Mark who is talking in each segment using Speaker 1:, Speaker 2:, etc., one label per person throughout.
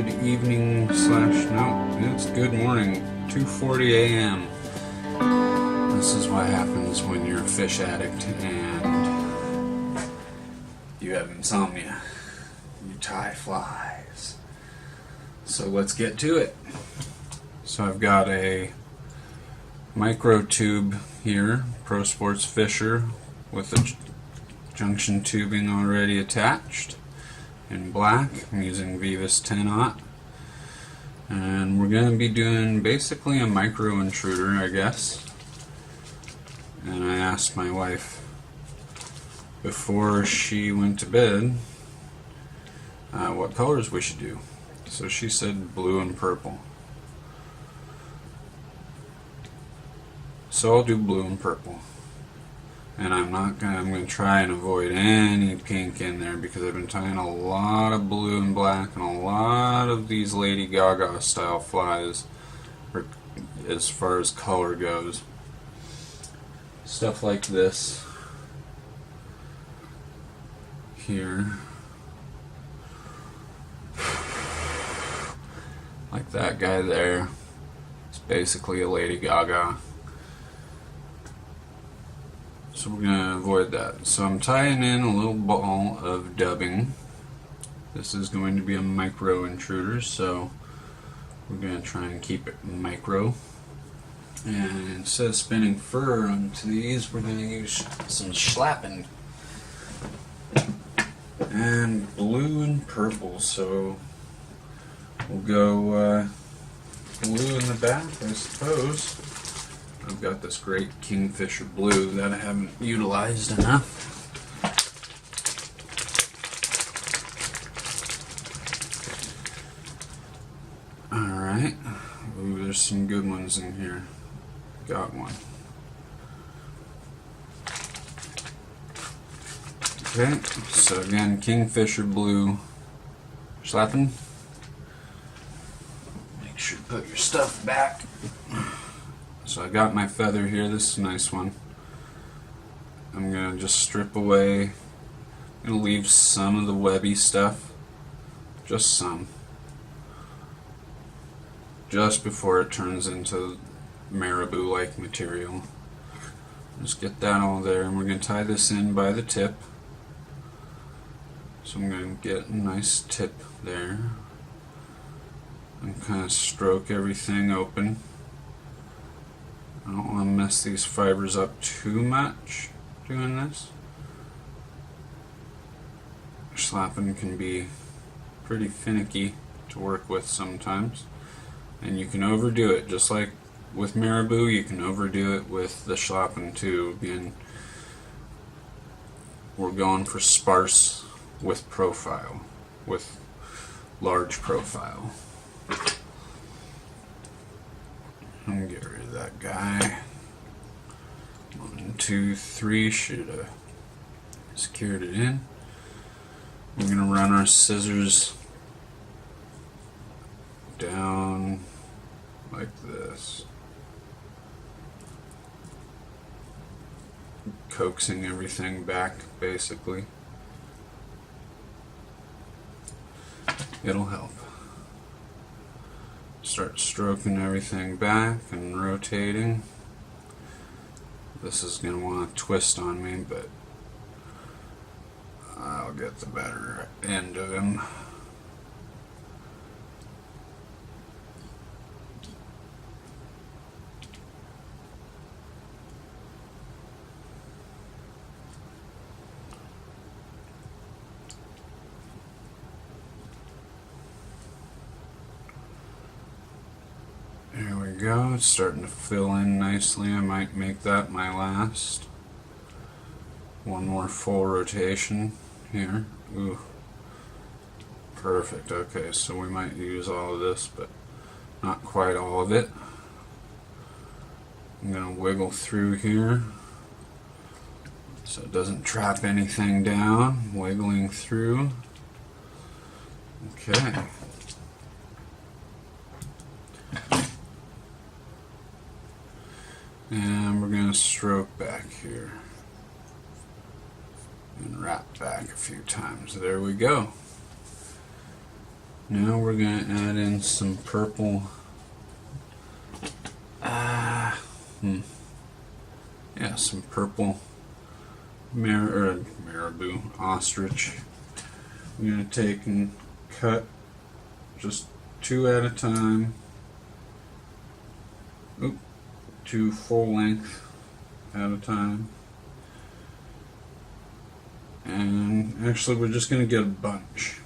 Speaker 1: Good evening slash no, it's good morning, 2:40 a.m. This is what happens when you're a fish addict and you have insomnia. You tie flies. So let's get to it. So I've got a micro tube here, Pro Sports Fisher, with the junction tubing already attached in black. I'm using Vivus 10-aught, and we're going to be doing basically a micro intruder, I guess. And I asked my wife before she went to bed what colors we should do. So she said blue and purple. So I'll do blue and purple. And I'm going to try and avoid any pink in there because I've been tying a lot of blue and black and a lot of these Lady Gaga style flies as far as color goes. Stuff like this here. Like that guy there. It's basically a Lady Gaga. So we're going to avoid that. So I'm tying in a little ball of dubbing. This is going to be a micro intruder, so we're going to try and keep it micro. And instead of spinning fur onto these, we're going to use some schlappen. And blue and purple, so we'll go blue in the back, I suppose. I've got this great Kingfisher blue that I haven't utilized enough. Alright. Ooh, there's some good ones in here. Got one. Okay, so again, Kingfisher blue schlappen. Make sure to put your stuff back. So I got my feather here. This is a nice one. I'm going to just strip away. I'm going to leave some of the webby stuff. Just some. Just before it turns into marabou-like material. Just get that all there. And we're going to tie this in by the tip. So I'm going to get a nice tip there. And kind of stroke everything open. I don't want to mess these fibers up too much doing this. Schlappen can be pretty finicky to work with sometimes. And you can overdo it, just like with marabou, you can overdo it with the schlappen too. Again, we're going for sparse with profile, with large profile. I'm gonna get rid of that guy. 1, 2, 3 should have secured it in. We're gonna run our scissors down like this, coaxing everything back basically. It'll help. Start stroking everything back and rotating. This is going to want to twist on me, but I'll get the better end of him. There we go, it's starting to fill in nicely. I might make that my last. One more full rotation here. Ooh. Perfect, okay, so we might use all of this, but not quite all of it. I'm going to wiggle through here so it doesn't trap anything down. Wiggling through. Okay. And we're going to stroke back here and wrap back a few times. There we go. Now we're going to add in some purple. Yeah, some purple marabou ostrich. I'm going to take and cut just 2 at a time. Oop, 2 full length at a time. And actually we're just going to get a bunch.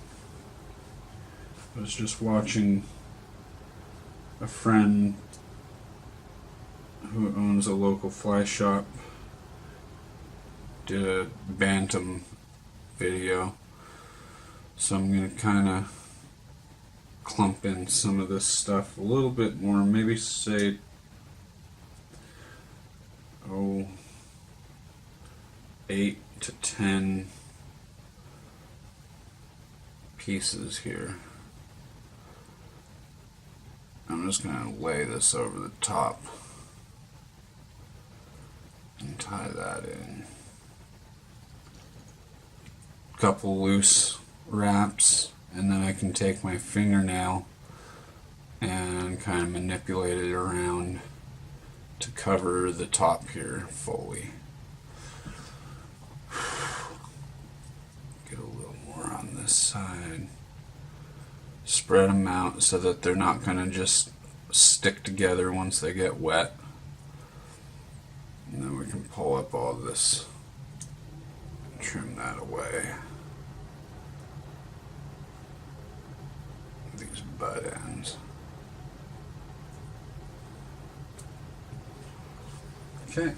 Speaker 1: I was just watching a friend who owns a local fly shop did a bantam video, so I'm going to kind of clump in some of this stuff a little bit more, maybe say 8 to 10 pieces here. I'm just going to lay this over the top and tie that in. Couple loose wraps, and then I can take my fingernail and kind of manipulate it around to cover the top here fully. Get a little more on this side. Spread them out so that they're not going to just stick together once they get wet. And then we can pull up all this and trim that away. These butt ends. Okay.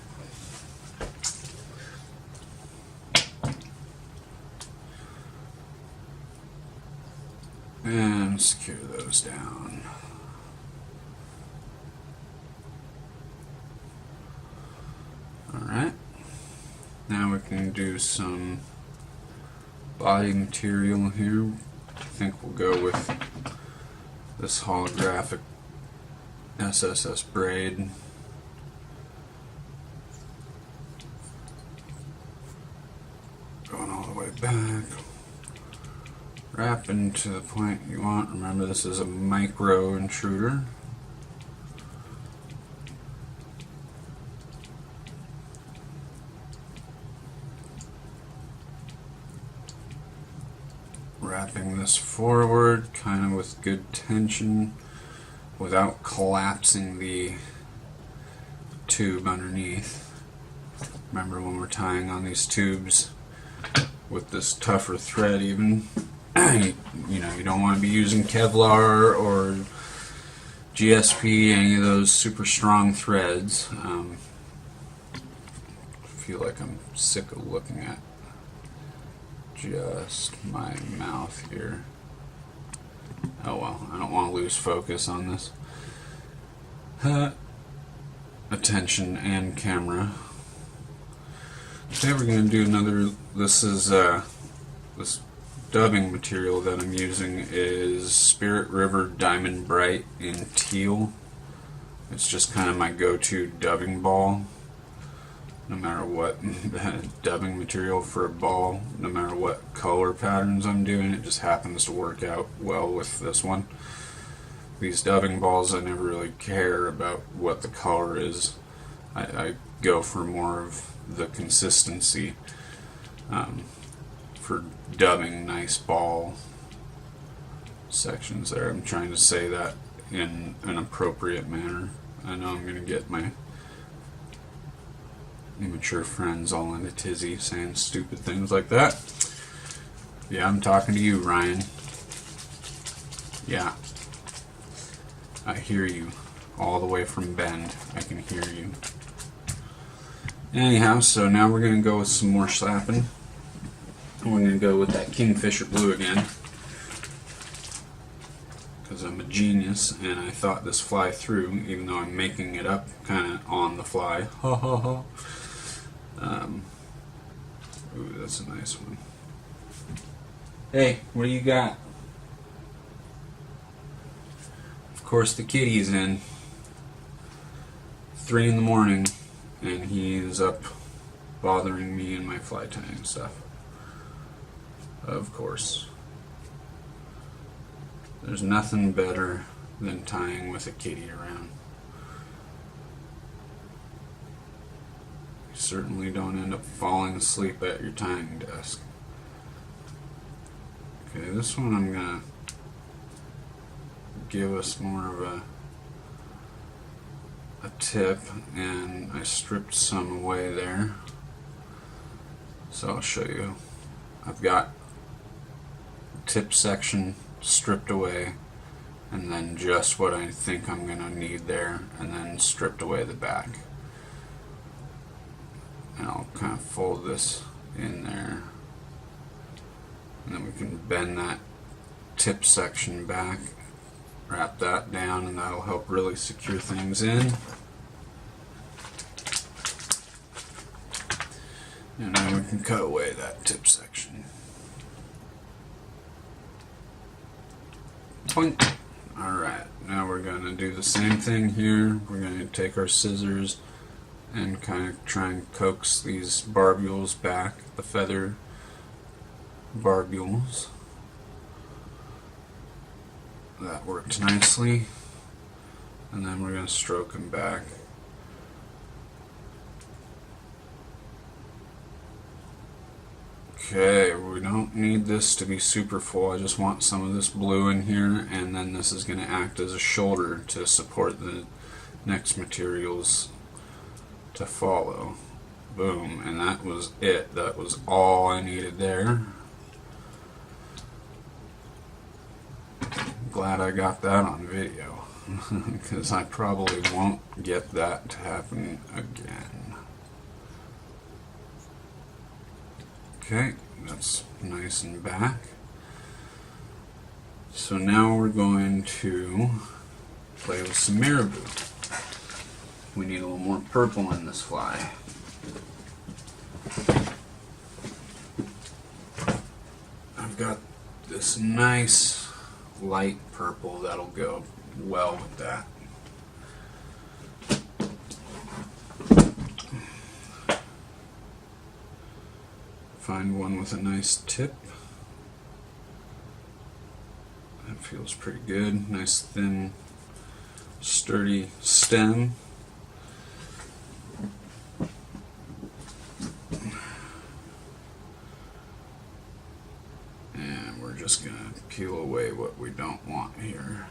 Speaker 1: And secure those down. Alright. Now we can do some body material here. I think we'll go with this holographic SSS braid. Going all the way back. Wrapping to the point you want. Remember, this is a micro intruder. Wrapping this forward, kind of with good tension, without collapsing the tube underneath. Remember, when we're tying on these tubes with this tougher thread, even, you know, you don't want to be using Kevlar or GSP, any of those super strong threads. I feel like I'm sick of looking at just my mouth here. Oh well, I don't want to lose focus on this. Attention and camera. Okay, we're going to do another. This is this dubbing material that I'm using is Spirit River Diamond Bright in teal. It's just kind of my go-to dubbing ball. No matter what dubbing material for a ball, no matter what color patterns I'm doing, it just happens to work out well with this one. These dubbing balls, I never really care about what the color is. I go for more of the consistency for dubbing nice ball sections there. I'm trying to say that in an appropriate manner. I know I'm going to get my immature friends all in a tizzy saying stupid things like that. Yeah, I'm talking to you, Ryan. Yeah. I hear you. All the way from Bend. I can hear you. Anyhow, so now we're going to go with some more slapping. We're going to go with that Kingfisher blue again. Because I'm a genius and I thought this fly through, even though I'm making it up kind of on the fly. Ha ha ha. Ooh, that's a nice one. Hey, what do you got? Of course the kitty's in. 3 in the morning and he's up bothering me and my fly tying stuff. Of course. There's nothing better than tying with a kitty around. You certainly don't end up falling asleep at your tying desk. Okay, this one I'm gonna give us more of a tip, and I stripped some away there. So I'll show you. I've got tip section stripped away, and then just what I think I'm gonna need there, and then stripped away the back. And I'll kind of fold this in there, and then we can bend that tip section back, wrap that down, and that'll help really secure things in. And then we can cut away that tip section. Point. Alright, now we're going to do the same thing here. We're going to take our scissors and kind of try and coax these barbules back, the feather barbules. That worked nicely. And then we're going to stroke them back. Okay, we don't need this to be super full. I just want some of this blue in here, and then this is going to act as a shoulder to support the next materials to follow. Boom, and that was it. That was all I needed there. Glad I got that on video, because I probably won't get that to happen again. Okay, that's nice and back. So now we're going to play with some marabou. We need a little more purple in this fly. I've got this nice light purple that'll go well with that. Find one with a nice tip. That feels pretty good. Nice thin, sturdy stem. And we're just going to peel away what we don't want here.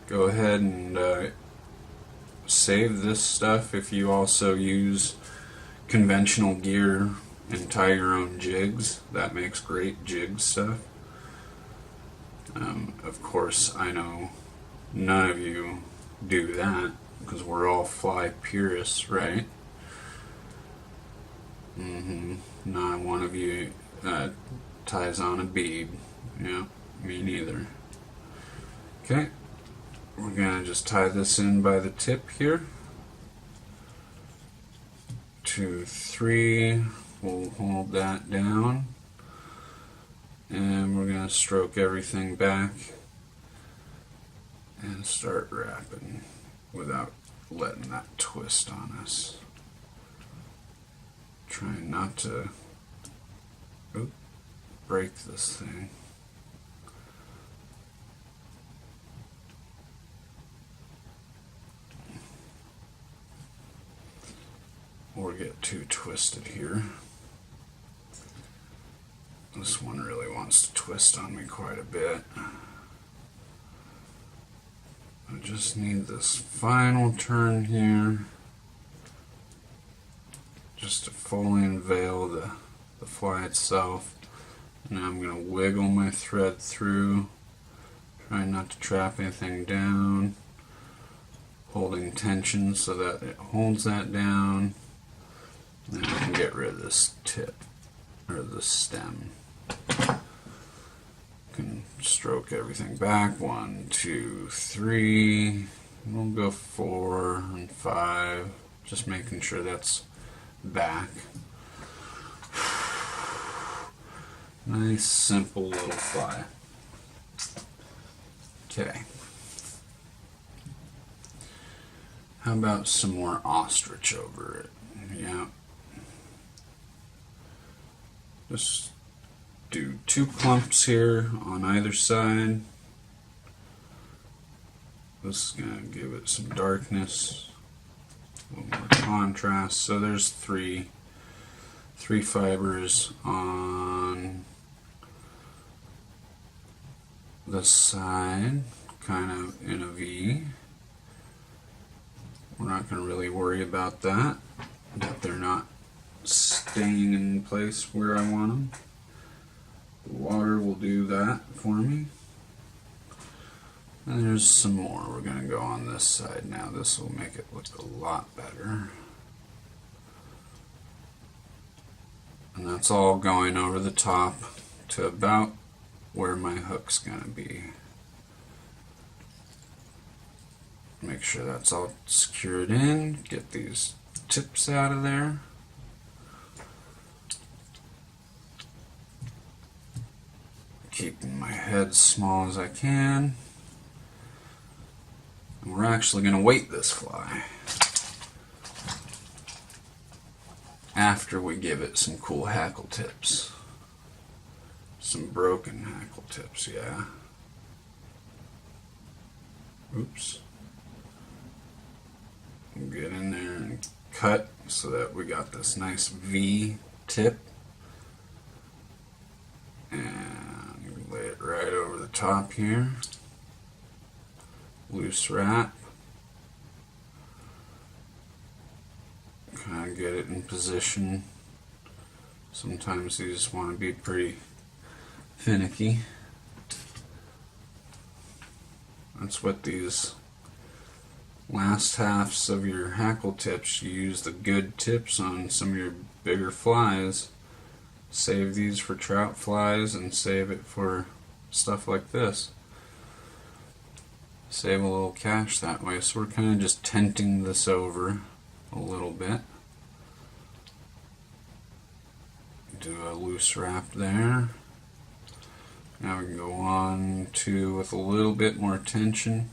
Speaker 1: Go ahead and save this stuff if you also use conventional gear and tie your own jigs. That makes great jig stuff. Of course, I know none of you do that because we're all fly purists, right? Not one of you ties on a bead. Yeah, me neither. Okay, we're gonna just tie this in by the tip here. 2, 3. We'll hold that down, and we're going to stroke everything back and start wrapping without letting that twist on us. Trying not to break this thing. Or get too twisted here. This one really wants to twist on me quite a bit. I just need this final turn here, just to fully unveil the fly itself. Now I'm going to wiggle my thread through, trying not to trap anything down, holding tension so that it holds that down. Then I can get rid of this tip, or the stem. Can stroke everything back. 1, 2, 3. We'll go 4 and 5. Just making sure that's back. Nice, simple little fly. Okay. How about some more ostrich over it? Yeah. Just do 2 clumps here on either side. This is going to give it some darkness, a little more contrast. So there's three fibers on the side, kind of in a V. We're not going to really worry about that they're not staying in place where I want them. The water will do that for me. And there's some more. We're going to go on this side now. This will make it look a lot better. And that's all going over the top to about where my hook's going to be. Make sure that's all secured in. Get these tips out of there. Keeping my head as small as I can. And we're actually going to weight this fly after we give it some cool hackle tips. Some broken hackle tips, yeah. Oops. Get in there and cut so that we got this nice V tip. And lay it right over the top here. Loose wrap. Kind of get it in position. Sometimes these want to be pretty finicky. That's what these last halves of your hackle tips, you use the good tips on some of your bigger flies. Save these for trout flies and save it for stuff like this. Save a little cash that way. So we're kind of just tenting this over a little bit. Do a loose wrap there. Now we can go on to with a little bit more tension.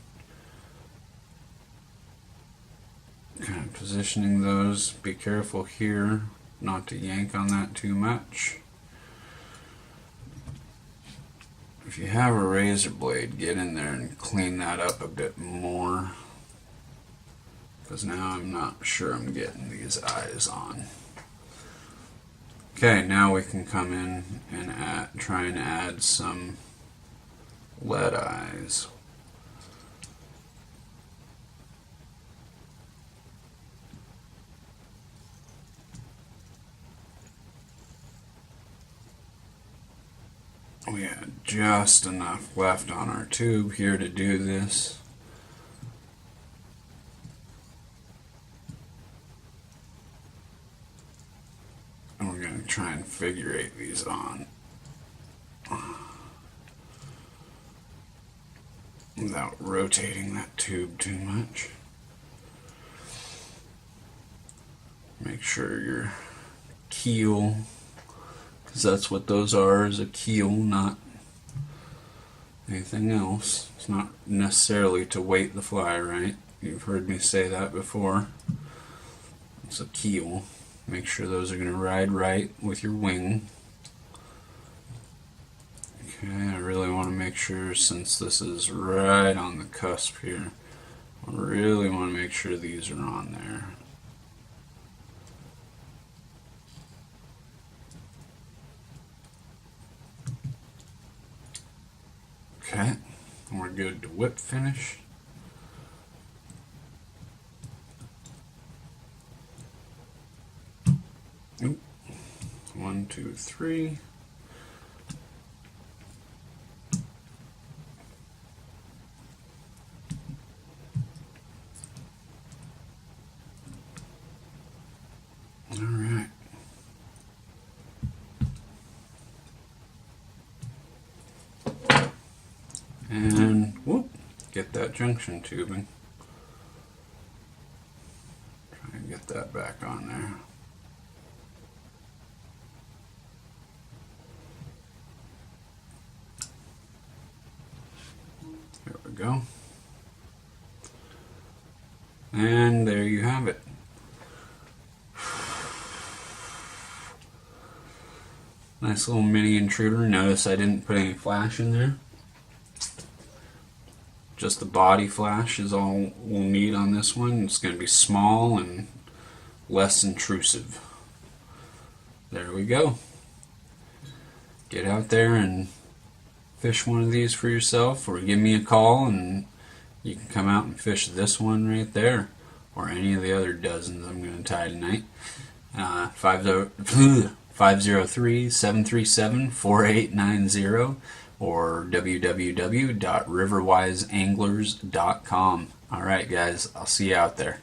Speaker 1: Kind of positioning those. Be careful here not to yank on that too much. If you have a razor blade, get in there and clean that up a bit more, because now I'm not sure I'm getting these eyes on. Okay, now we can come in and try and add some lead eyes. We had just enough left on our tube here to do this. And we're going to try and figure eight these on without rotating that tube too much. Make sure your keel, because that's what those are, is a keel, not anything else. It's not necessarily to weight the fly, right? You've heard me say that before. It's a keel. Make sure those are going to ride right with your wing. Okay, I really want to make sure, since this is right on the cusp here, I really want to make sure these are on there. Okay, and we're good to whip finish. Oop. 1, 2, 3. All right. And whoop, get that junction tubing. Try and get that back on there. There we go. And there you have it. Nice little mini intruder. Notice I didn't put any flash in there. Just the body flash is all we'll need on this one. It's going to be small and less intrusive. There we go. Get out there and fish one of these for yourself, or give me a call and you can come out and fish this one right there, or any of the other dozens I'm going to tie tonight. 503-737-4890 or www.riverwiseanglers.com. Alright guys, I'll see you out there.